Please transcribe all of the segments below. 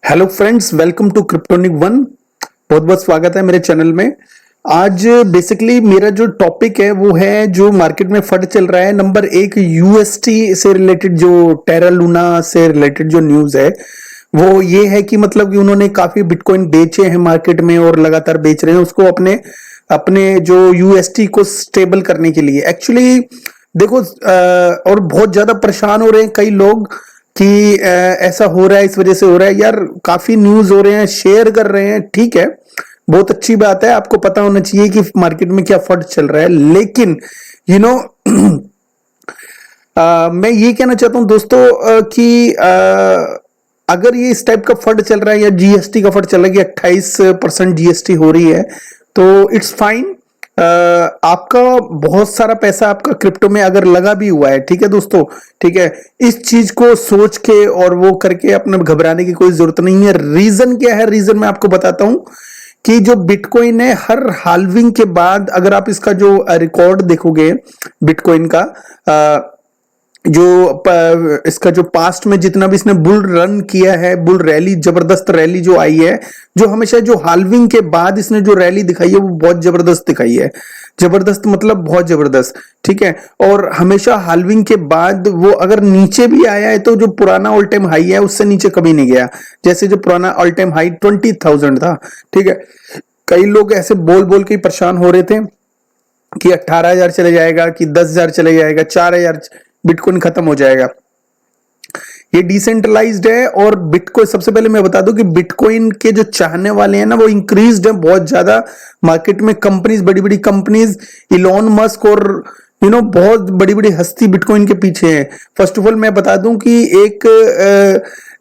Hello friends, welcome to Cryptonic one. बहुत बहुत स्वागत है मेरे चैनल में। आज बेसिकली मेरा जो टॉपिक है वो है जो मार्केट में फंड चल रहा है। नंबर एक, यूएसटी से रिलेटेड जो टेरा लूना से रिलेटेड जो न्यूज है वो ये है कि मतलब कि उन्होंने काफी बिटकॉइन बेचे हैं मार्केट में और लगातार बेच रहे हैं उसको अपने अपने जो यूएसटी को स्टेबल करने के लिए। एक्चुअली देखो और बहुत ज्यादा परेशान हो रहे हैं कई लोग कि ऐसा हो रहा है, इस वजह से हो रहा है। यार काफी न्यूज हो रहे हैं, शेयर कर रहे हैं, ठीक है, बहुत अच्छी बात है। आपको पता होना चाहिए कि मार्केट में क्या फंड चल रहा है, लेकिन यू नो मैं ये कहना चाहता हूं दोस्तों कि अगर ये इस टाइप का फंड चल रहा है या जीएसटी का फंड चल रहा है कि 28% जीएसटी हो रही है तो इट्स फाइन। आपका बहुत सारा पैसा आपका क्रिप्टो में अगर लगा भी हुआ है, ठीक है दोस्तों, ठीक है, इस चीज को सोच के और वो करके अपने घबराने की कोई जरूरत नहीं है। रीजन क्या है? रीजन मैं आपको बताता हूं कि जो बिटकॉइन है हर हाल्विंग के बाद अगर आप इसका जो रिकॉर्ड देखोगे बिटकॉइन का, इसका जो पास्ट में जितना भी इसने बुल रन किया है, बुल रैली, जबरदस्त रैली जो आई है, जो हमेशा जो हाल्विंग के बाद इसने जो रैली दिखाई है वो बहुत जबरदस्त दिखाई है। जबरदस्त मतलब बहुत जबरदस्त, ठीक है। और हमेशा हाल्विंग के बाद वो अगर नीचे भी आया है तो जो पुराना ऑल टाइम हाई है उससे नीचे कभी नहीं गया। जैसे जो पुराना ऑल टाइम हाई 20,000 था, ठीक है। कई लोग ऐसे बोल बोल के परेशान हो रहे थे कि 18,000 चले जाएगा, कि 10,000 चले जाएगा, 4,000 बिटकॉइन खत्म हो जाएगा। ये डिसेंट्रलाइज्ड है और बिटकॉइन, सबसे पहले मैं बता दूं कि बिटकॉइन के जो चाहने वाले हैं ना वो इंक्रीज्ड है बहुत ज्यादा। मार्केट में कंपनीज, बड़ी बड़ी कंपनीज, इलॉन मस्क और बहुत बड़ी बड़ी हस्ती बिटकॉइन के पीछे है। फर्स्ट ऑफ ऑल मैं बता दूं कि एक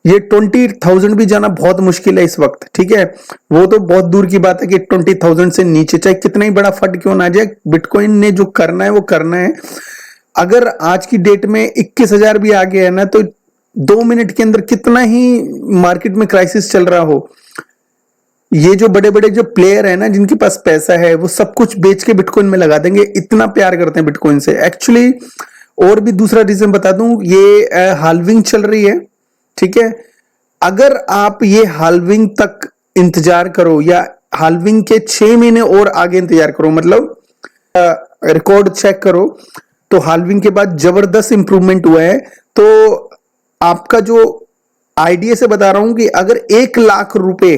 ये 20,000 भी जाना बहुत मुश्किल है इस वक्त, ठीक है। वो तो बहुत दूर की बात है कि 20,000 से नीचे चाहे कितना ही बड़ा फंड क्यों ना जाए, बिटकॉइन ने जो करना है वो करना है। अगर आज की डेट में 21,000 भी आ गया है ना तो 2 मिनट के अंदर कितना ही मार्केट में क्राइसिस चल रहा हो, ये जो बड़े बड़े जो प्लेयर है ना जिनके पास पैसा है वो सब कुछ बेच के बिटकॉइन में लगा देंगे, इतना प्यार करते हैं बिटकॉइन से। एक्चुअली और भी दूसरा रीजन बता दूं, ये हाल्विंग चल रही है, ठीक है। अगर आप ये हाल्विंग तक इंतजार करो या हाल्विंग के 6 महीने और आगे इंतजार करो, मतलब रिकॉर्ड चेक करो तो हाल्विंग के बाद जबरदस्त इंप्रूवमेंट हुआ है। तो आपका जो आइडिया से बता रहा हूं कि अगर 1 लाख रुपए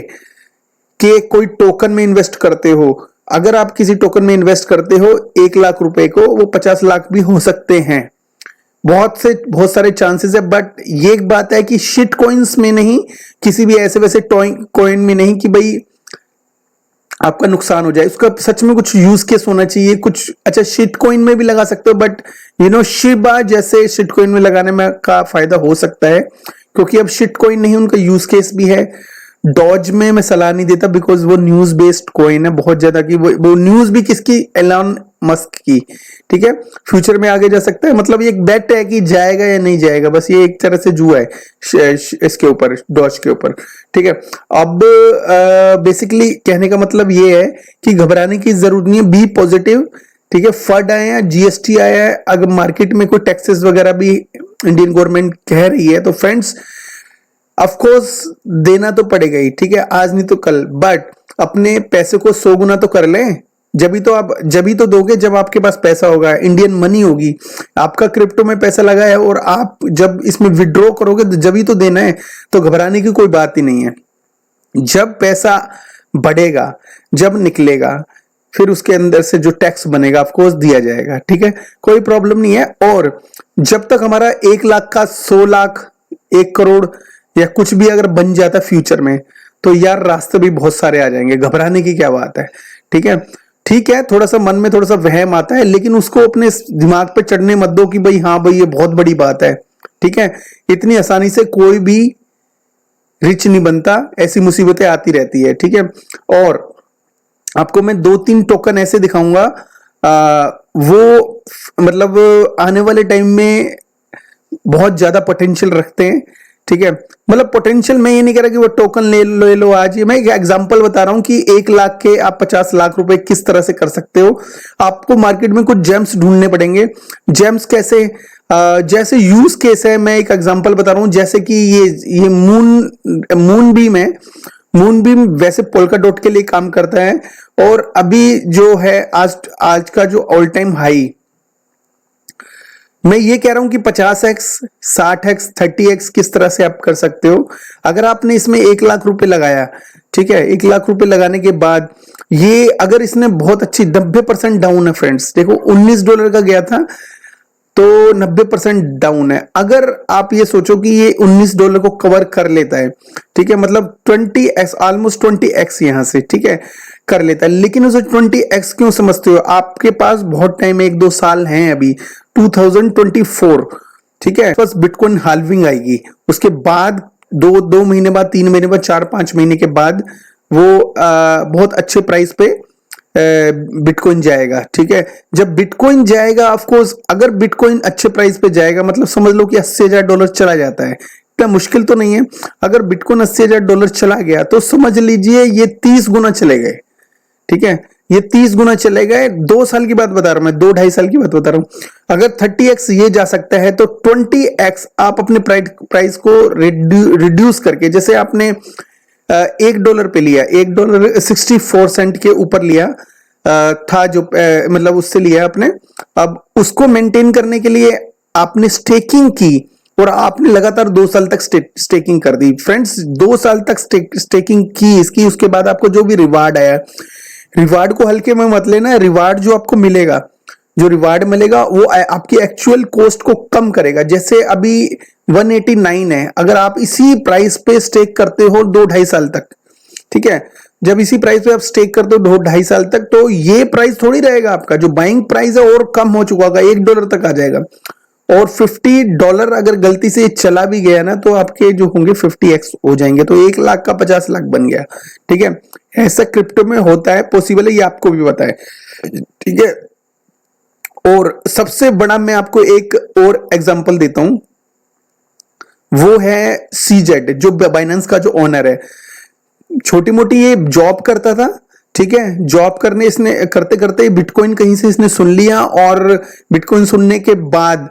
के कोई टोकन में इन्वेस्ट करते हो, अगर आप किसी टोकन में इन्वेस्ट करते हो 1 लाख रुपए को, वो 50 लाख भी हो सकते हैं। बहुत सारे चांसेस है। बट ये एक बात है कि शिट कॉइन्स में नहीं, किसी भी ऐसे वैसे कॉइन में नहीं कि भाई आपका नुकसान हो जाए। उसका सच में कुछ यूज केस होना चाहिए कुछ। अच्छा, शिट कॉइन में भी लगा सकते हो, बट शिबा जैसे शिट कॉइन में लगाने में का फायदा हो सकता है, क्योंकि अब शिट कॉइन नहीं, उनका यूज केस भी है। डॉज में मैं सलाह नहीं देता बिकॉज वो न्यूज बेस्ड कॉइन है बहुत ज्यादा की। वो न्यूज भी किसकी? एलॉन मस्क की, ठीक है। फ्यूचर में आगे जा सकता है, मतलब ये एक बेट है कि जाएगा या नहीं जाएगा, बस ये एक तरह से जुआ है इसके ऊपर, डॉज के ऊपर, ठीक है। अब बेसिकली कहने का मतलब ये है कि घबराने की जरूरत नहीं है, बी पॉजिटिव, ठीक है। फंड आए हैं, जीएसटी आया है, अगर मार्केट में कोई टैक्सेस वगैरह भी इंडियन गवर्नमेंट कह रही है तो फ्रेंड्स ऑफ कोर्स देना तो पड़ेगा ही, ठीक है, आज नहीं तो कल। बट अपने पैसे को 100 गुना तो कर लें, जब ही तो दोगे जब आपके पास पैसा होगा, इंडियन मनी होगी। आपका क्रिप्टो में पैसा लगा है और आप जब इसमें विड्रॉ करोगे जब ही तो देना है, तो घबराने की कोई बात ही नहीं है। जब पैसा बढ़ेगा, जब निकलेगा, फिर उसके अंदर से जो टैक्स बनेगा ऑफ कोर्स दिया जाएगा, ठीक है, कोई प्रॉब्लम नहीं है। और जब तक हमारा 1 लाख का 100 लाख, 1 करोड़ या कुछ भी अगर बन जाता फ्यूचर में, तो यार रास्ते भी बहुत सारे आ जाएंगे, घबराने की क्या बात है, ठीक है। ठीक है, थोड़ा सा मन में थोड़ा सा वहम आता है, लेकिन उसको अपने दिमाग पे चढ़ने मत दो कि भाई हाँ भाई ये बहुत बड़ी बात है, ठीक है। इतनी आसानी से कोई भी रिच नहीं बनता, ऐसी मुसीबतें आती रहती है, ठीक है। और आपको मैं 2-3 टोकन ऐसे दिखाऊंगा, वो मतलब आने वाले टाइम में बहुत ज्यादा पोटेंशियल रखते हैं, ठीक है। मतलब पोटेंशियल मैं ये नहीं कह रहा कि वो टोकन ले लो आज ही, मैं एक एग्जांपल बता रहा हूं कि 1 लाख के आप 50 लाख रुपए किस तरह से कर सकते हो। आपको मार्केट में कुछ जेम्स ढूंढने पड़ेंगे। जेम्स कैसे? जैसे यूज केस है, मैं एक एग्जांपल बता रहा हूं, जैसे कि ये मून बीम है। मून बीम वैसे पोल्का डॉट के लिए काम करता है, और अभी जो है आज आज का जो ऑल टाइम हाई, मैं ये कह रहा हूं कि 50x, 60x, 30x किस तरह से आप कर सकते हो। अगर आपने इसमें 1 लाख रुपए लगाया, ठीक है, 1 लाख रुपए लगाने के बाद ये अगर इसने बहुत अच्छी 90% डाउन है फ्रेंड्स, देखो $19 का गया था तो 90% डाउन है। अगर आप ये सोचो कि ये $19 को कवर कर लेता है, ठीक है, मतलब 20x, ऑलमोस्ट 20x यहां से, ठीक है, कर लेता है। लेकिन उसे 20x क्यों समझते हो? आपके पास बहुत टाइम है, 1-2 साल हैं अभी, 2024, ठीक है, बस बिटकॉइन हाल्विंग आएगी, उसके बाद दो महीने बाद, 3 महीने बाद, 4-5 महीने के बाद वो बहुत अच्छे प्राइस पे बिटकॉइन जाएगा, ठीक है। जब बिटकॉइन जाएगा, ऑफ कोर्स अगर बिटकॉइन अच्छे प्राइस पे जाएगा, मतलब समझ लो कि $80,000 चला जाता है, इतना मुश्किल तो नहीं है। अगर बिटकॉइन $80,000 चला गया तो समझ लीजिए ये 30 गुना चले गए, ठीक है, ये 30 गुना चले गए। 2 साल की बात बता रहा हूं मैं, 2-2.5 साल की बात बता रहा हूं। अगर 30x ये जा सकता है तो 20x आप अपने प्राइस को रिड्यूस करके, जैसे आपने $1 पे लिया, $1.64 के ऊपर लिया था, जो मतलब उससे लिया आपने, अब उसको मेंटेन करने के लिए आपने स्टेकिंग की, और आपने लगातार 2 साल तक स्टेकिंग कर दी फ्रेंड्स। 2 साल तक स्टेकिंग की इसकी, उसके बाद आपको जो भी रिवार्ड आया, रिवार्ड को हल्के में मत लेना। रिवार्ड जो आपको मिलेगा, जो रिवार्ड मिलेगा वो आपकी एक्चुअल कॉस्ट को कम करेगा। जैसे अभी 189 है, अगर आप इसी प्राइस पे स्टेक करते हो 2-2.5 साल तक, ठीक है, जब इसी प्राइस पे आप स्टेक करते हो 2-2.5 साल तक, तो ये प्राइस थोड़ी रहेगा आपका, जो बाइंग प्राइस है और कम हो चुका होगा, $1 तक आ जाएगा। और $50 अगर गलती से चला भी गया ना, तो आपके जो होंगे 50x हो जाएंगे, तो 1 लाख का 50 लाख बन गया, ठीक है। ऐसा क्रिप्टो में होता है, पॉसिबल है, ये आपको भी पता है, ठीक है। और सबसे बड़ा मैं आपको एक और एग्जांपल देता हूं, वो है सीजेड, जो बाइनेंस का जो ओनर है। छोटी मोटी ये जॉब करता था, ठीक है, जॉब करने इसने करते करते बिटकॉइन कहीं से इसने सुन लिया, और बिटकॉइन सुनने के बाद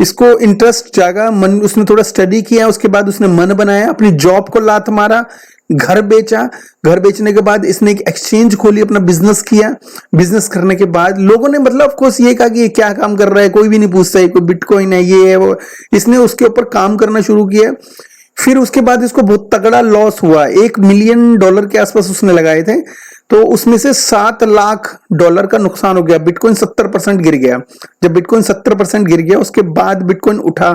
इसको इंटरेस्ट जागा, मन, उसने थोड़ा स्टडी किया, उसके बाद उसने मन बनाया, अपनी जॉब को लात मारा, घर बेचा। घर बेचने के बाद इसने एक एक्सचेंज खोली, अपना बिजनेस किया। बिजनेस करने के बाद लोगों ने, मतलब ऑफ कोर्स ये कहा कि ये क्या काम कर रहा है, कोई भी नहीं पूछता है, कोई बिटकॉइन है, ये है वो। इसने उसके ऊपर काम करना शुरू किया। फिर उसके बाद इसको बहुत तगड़ा लॉस हुआ, $1 मिलियन के आसपास उसने लगाए थे, तो उसमें से $7 लाख का नुकसान हो गया। बिटकॉइन 70% गिर गया। जब बिटकॉइन 70% गिर गया, उसके बाद बिटकॉइन उठा,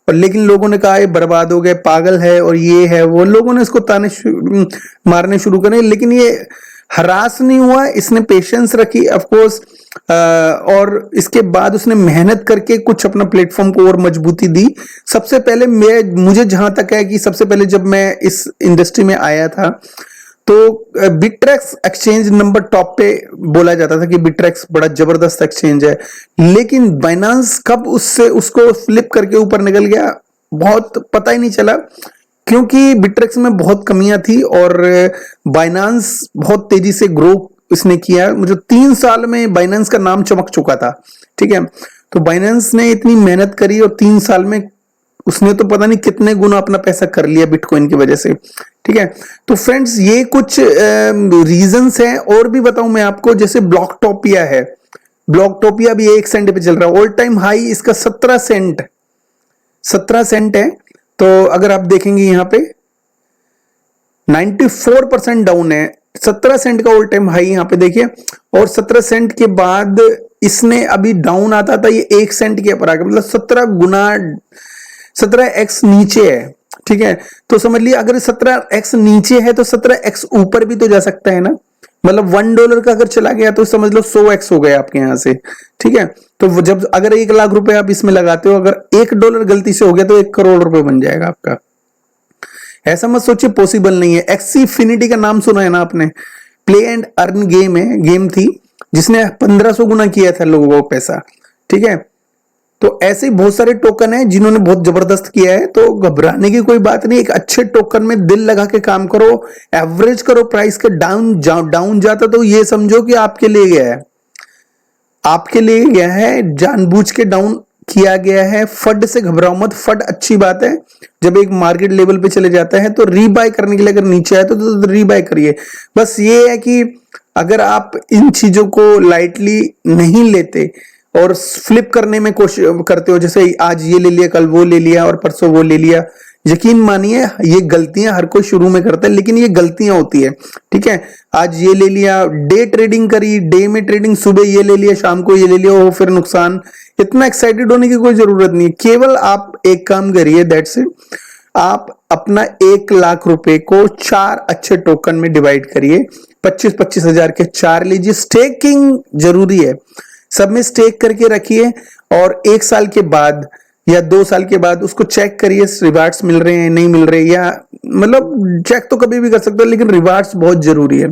और लेकिन लोगों ने कहा ये बर्बाद हो गए, पागल है, और ये है वो, लोगों ने इसको ताने मारने शुरू करे। लेकिन ये हरास नहीं हुआ, इसने पेशेंस रखी, ऑफ कोर्स, और इसके बाद उसने मेहनत करके कुछ अपना प्लेटफॉर्म को और मजबूती दी। सबसे पहले मुझे जहां तक है कि सबसे पहले जब मैं इस इंडस्ट्री में आया था, तो बिटरेक्स एक्सचेंज नंबर टॉप पे बोला जाता था कि बिटरेक्स बड़ा जबरदस्त एक्सचेंज है। लेकिन बाइनेंस कब उसको फ्लिप करके ऊपर निकल गया, बहुत पता ही नहीं चला, क्योंकि बिटरेक्स में बहुत कमियां थी, और बाइनेंस बहुत तेजी से ग्रो इसने किया। मुझे 3 साल में बाइनेंस का नाम चमक चुका था, ठीक है। तो बाइनेंस ने इतनी मेहनत करी, और 3 साल में उसने तो पता नहीं कितने गुना अपना पैसा कर लिया बिटकॉइन की वजह से, ठीक है। तो फ्रेंड्स, ये कुछ रीजंस हैं, और भी बताऊं मैं आपको, जैसे ब्लॉकटोपिया है। ब्लॉकटोपिया भी 1 सेंट पे चल रहा है, ऑल टाइम हाई इसका 17 सेंट है। तो अगर आप देखेंगे यहाँ पे 94% डाउन है, 17 सेंट का ऑल टाइम हाई यहाँ पे देखिए, और 17 सेंट के बाद इसने अभी डाउन आता था, ये 1 सेंट के ऊपर आ गया, मतलब 17x नीचे है, ठीक है। तो समझ लिया, अगर 17x नीचे है तो 17x ऊपर भी तो जा सकता है ना, मतलब $1 का अगर चला गया तो समझ लो 100x हो गया आपके यहां से, ठीक है। तो जब अगर 1 लाख रुपए आप इसमें लगाते हो, अगर $1 गलती से हो गया तो 1 करोड़ रुपए बन जाएगा आपका। ऐसा मत सोचिए, पॉसिबल नहीं है। एक्सीफिनिटी का नाम सुना है ना आपने, प्ले एंड अर्न गेम है, गेम थी जिसने 1500 गुना किया था लोगों को पैसा, ठीक है। तो ऐसे ही बहुत सारे टोकन हैं जिन्होंने बहुत जबरदस्त किया है, तो घबराने की कोई बात नहीं। एक अच्छे टोकन में दिल लगा के काम करो, एवरेज करो, प्राइस का डाउन जाता तो ये समझो कि आपके लिए गया है, आपके लिए गया है, जानबूझ के डाउन किया गया है। फड से घबराओ मत, फड अच्छी बात है। जब एक मार्केट लेवल पे चले जाता है तो रीबाय करने के लिए अगर नीचे आए तो रीबाय करिए। बस ये है कि अगर आप इन चीजों को लाइटली नहीं लेते और फ्लिप करने में कोशिश करते हो, जैसे आज ये ले लिया, कल वो ले लिया और परसों वो ले लिया, यकीन मानिए ये गलतियां हर कोई शुरू में करता है, लेकिन ये गलतियां होती है। ठीक है, आज ये ले लिया, डे ट्रेडिंग करी, डे में ट्रेडिंग, सुबह ये ले लिया, शाम को ये ले लिया, वो फिर नुकसान। इतना एक्साइटेड होने की कोई जरूरत नहीं है। केवल आप एक काम करिए, दैट्स इट, आप अपना 1 लाख रुपए को 4 अच्छे टोकन में डिवाइड करिए, 25-25 हजार के 4 लीजिए। स्टेकिंग जरूरी है, सब में स्टेक करके रखिए और 1 साल के बाद या 2 साल के बाद उसको चेक करिए, रिवार्ड्स मिल रहे हैं नहीं मिल रहे, या मतलब चेक तो कभी भी कर सकते हो, लेकिन रिवार्ड्स बहुत जरूरी है।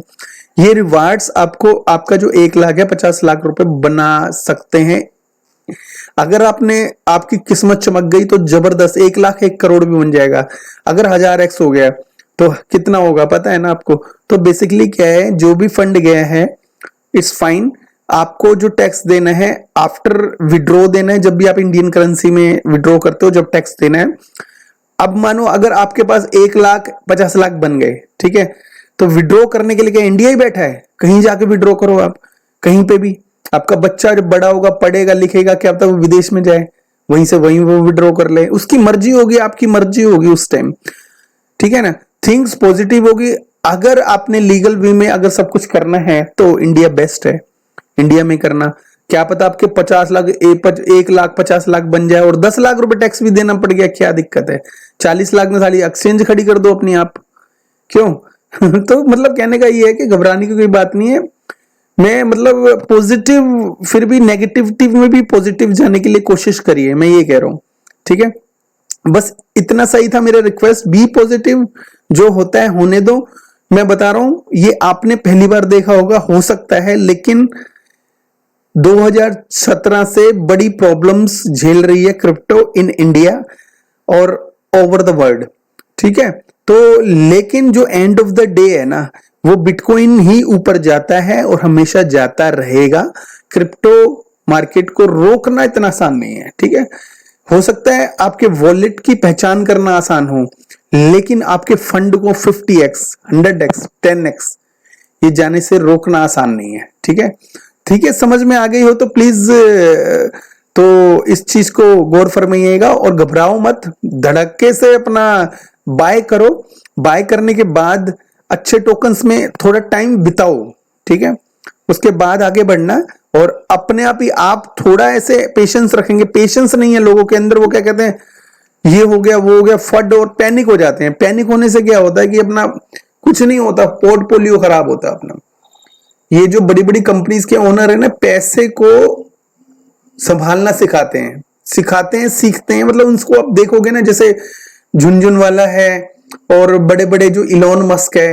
ये रिवार्ड्स आपको आपका जो 1 लाख है 50 लाख रुपए बना सकते हैं। अगर आपकी किस्मत चमक गई तो जबरदस्त 1 लाख 1 करोड़ भी बन जाएगा। अगर 1000x हो गया तो कितना होगा पता है ना आपको। तो बेसिकली क्या है, जो भी फंड गया है इट्स फाइन, आपको जो टैक्स देना है आफ्टर विड्रॉ देना है। जब भी आप इंडियन करेंसी में विड्रॉ करते हो जब टैक्स देना है। अब मानो अगर आपके पास 1 लाख 50 लाख बन गए, ठीक है, तो विड्रॉ करने के लिए क्या इंडिया ही बैठा है? कहीं जाके विड्रॉ करो आप, कहीं पे भी। आपका बच्चा जब बड़ा होगा, पढ़ेगा लिखेगा, क्या पता वो विदेश में जाए, वहीं से वहीं वो विड्रॉ कर ले, उसकी मर्जी होगी, आपकी मर्जी होगी उस टाइम। ठीक है ना, थिंग्स पॉजिटिव होगी। अगर आपने लीगल वे में अगर सब कुछ करना है तो इंडिया बेस्ट है, इंडिया में करना। क्या पता आपके 50 लाख 1 लाख 50 लाख बन जाए और 10 लाख रुपए टैक्स भी देना पड़ गया, क्या दिक्कत है? 40 लाख में साली एक्सचेंज खड़ी कर दो अपनी आप, क्यों? तो मतलब कहने का ये है कि घबराने की कोई बात नहीं है। मैं मतलब पॉजिटिव, फिर भी नेगेटिविटी में भी पॉजिटिव जाने के लिए कोशिश करिए, मैं ये कह रहा हूं। ठीक है, बस इतना सही था मेरा रिक्वेस्ट। बी पॉजिटिव, जो होता है होने दो। मैं बता रहा हूं, ये आपने पहली बार देखा होगा, हो सकता है, लेकिन 2017 से बड़ी प्रॉब्लम्स झेल रही है क्रिप्टो इन इंडिया और ओवर द वर्ल्ड। ठीक है, तो लेकिन जो एंड ऑफ द डे है ना, वो बिटकॉइन ही ऊपर जाता है और हमेशा जाता रहेगा। क्रिप्टो मार्केट को रोकना इतना आसान नहीं है। ठीक है, हो सकता है आपके वॉलेट की पहचान करना आसान हो, लेकिन आपके फंड को 50x 100x 10x ये जाने से रोकना आसान नहीं है। ठीक है, ठीक है, समझ में आ गई हो तो प्लीज तो इस चीज को गौर फरमाइएगा और घबराओ मत, धड़के से अपना बाय करो। बाय करने के बाद अच्छे टोकन्स में थोड़ा टाइम बिताओ, ठीक है, उसके बाद आगे बढ़ना। और अपने आप ही आप थोड़ा ऐसे पेशेंस रखेंगे, पेशेंस नहीं है लोगों के अंदर, वो क्या कहते हैं, ये हो गया वो हो गया, फट और पैनिक हो जाते हैं। पैनिक होने से क्या होता है कि अपना कुछ नहीं होता, पोर्टफोलियो खराब होता है अपना। ये जो बड़ी बड़ी कंपनीज के ओनर है ना, पैसे को संभालना सिखाते हैं सीखते हैं। मतलब उनको आप देखोगे ना, जैसे झुनझुन वाला है और बड़े बड़े जो इलॉन मस्क है,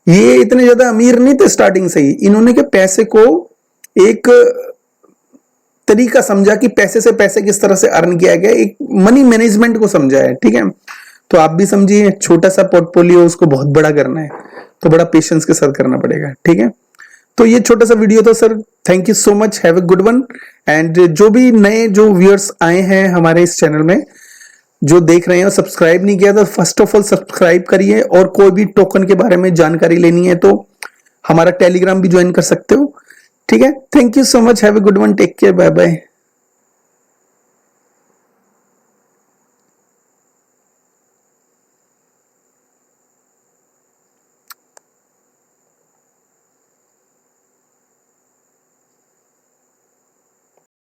ये इतने ज्यादा अमीर नहीं थे स्टार्टिंग से ही। इन्होंने के पैसे को एक तरीका समझा कि पैसे से पैसे किस तरह से अर्न किया गया, एक मनी मैनेजमेंट को समझा है। ठीक है, तो आप भी समझिए, छोटा सा पोर्टफोलियो उसको बहुत बड़ा करना है तो बड़ा पेशेंस के साथ करना पड़ेगा। ठीक है, तो ये छोटा सा वीडियो था sir. Thank you so much, have a good one. And जो भी नए जो व्यूअर्स आए हैं हमारे इस चैनल में, जो देख रहे हैं और सब्सक्राइब नहीं किया तो फर्स्ट ऑफ ऑल सब्सक्राइब करिए। और कोई भी टोकन के बारे में जानकारी लेनी है तो हमारा टेलीग्राम भी ज्वाइन कर सकते हो। ठीक है, thank you so much, have a good one, take care, bye bye.